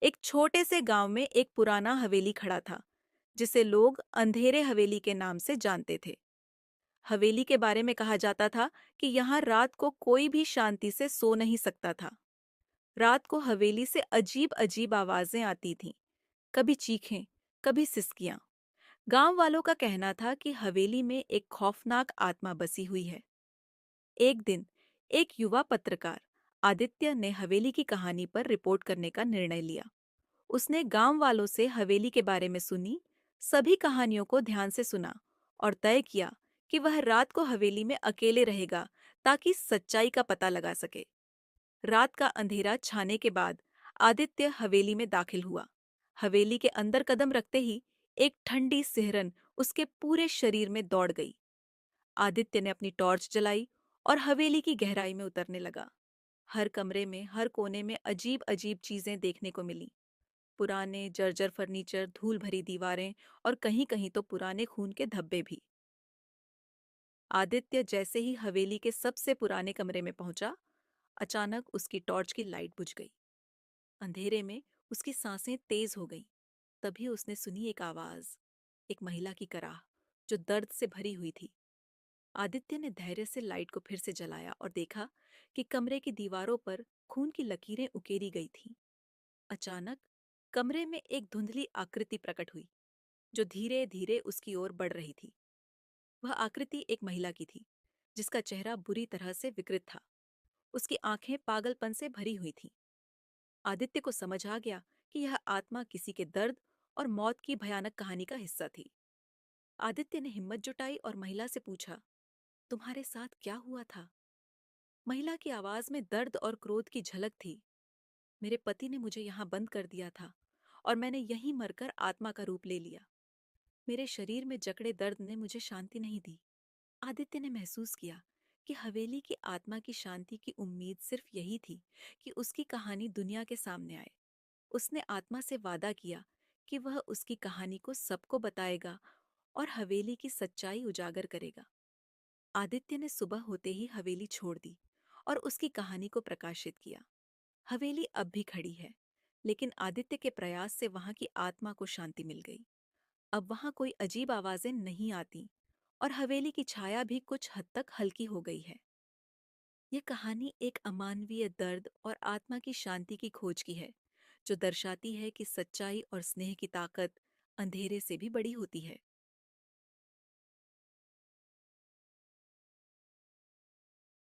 एक छोटे से गांव में एक पुराना हवेली खड़ा था, जिसे लोग अंधेरे हवेली के नाम से जानते थे। हवेली के बारे में कहा जाता था कि यहाँ रात को कोई भी शांति से सो नहीं सकता था। रात को हवेली से अजीब अजीब आवाजें आती थीं, कभी चीखें, कभी सिसकियां। गांव वालों का कहना था कि हवेली में एक खौफनाक आत्मा बसी हुई है। एक दिन एक युवा पत्रकार आदित्य ने हवेली की कहानी पर रिपोर्ट करने का निर्णय लिया। उसने गांव वालों से हवेली के बारे में सुनी, सभी कहानियों को ध्यान से सुना और तय किया कि वह रात को हवेली में अकेले रहेगा ताकि सच्चाई का पता लगा सके। रात का अंधेरा छाने के बाद आदित्य हवेली में दाखिल हुआ। हवेली के अंदर कदम रखते ही एक ठंडी सिहरन उसके पूरे शरीर में दौड़ गई। आदित्य ने अपनी टॉर्च जलाई और हवेली की गहराई में उतरने लगा। हर कमरे में, हर कोने में अजीब अजीब चीजें देखने को मिली। पुराने जर्जर फर्नीचर, धूल भरी दीवारें और कहीं-कहीं तो पुराने खून के धब्बे भी। आदित्य जैसे ही हवेली के सबसे पुराने कमरे में पहुंचा, अचानक उसकी टॉर्च की लाइट बुझ गई। अंधेरे में उसकी सांसें तेज हो गईं। तभी उसने सुनी एक आवाज, एक महिला की कराह, जो दर्द से भरी हुई थी। आदित्य ने धैर्य से लाइट को फिर से जलाया और देखा कि कमरे की दीवारों पर खून की लकीरें उकेरी गई थीं। अचानक कमरे में एक धुंधली आकृति प्रकट हुई, जो धीरे धीरे उसकी ओर बढ़ रही थी। वह आकृति एक महिला की थी, जिसका चेहरा बुरी तरह से विकृत था। उसकी आंखें पागलपन से भरी हुई थीं। आदित्य को समझ आ गया कि यह आत्मा किसी के दर्द और मौत की भयानक कहानी का हिस्सा थी। आदित्य ने हिम्मत जुटाई और महिला से पूछा, तुम्हारे साथ क्या हुआ था? महिला की आवाज में दर्द और क्रोध की झलक थी। मेरे पति ने मुझे यहाँ बंद कर दिया था और मैंने यहीं मरकर आत्मा का रूप ले लिया। मेरे शरीर में जकड़े दर्द ने मुझे शांति नहीं दी। आदित्य ने महसूस किया कि हवेली की आत्मा की शांति की उम्मीद सिर्फ यही थी कि उसकी कहानी दुनिया के सामने आए। उसने आत्मा से वादा किया कि वह उसकी कहानी को सबको बताएगा और हवेली की सच्चाई उजागर करेगा। आदित्य ने सुबह होते ही हवेली छोड़ दी और उसकी कहानी को प्रकाशित किया। हवेली अब भी खड़ी है, लेकिन आदित्य के प्रयास से वहां की आत्मा को शांति मिल गई। अब वहां कोई अजीब आवाजें नहीं आती और हवेली की छाया भी कुछ हद तक हल्की हो गई है। ये कहानी एक अमानवीय दर्द और आत्मा की शांति की खोज की है, जो दर्शाती है कि सच्चाई और स्नेह की ताकत अंधेरे से भी बड़ी होती है।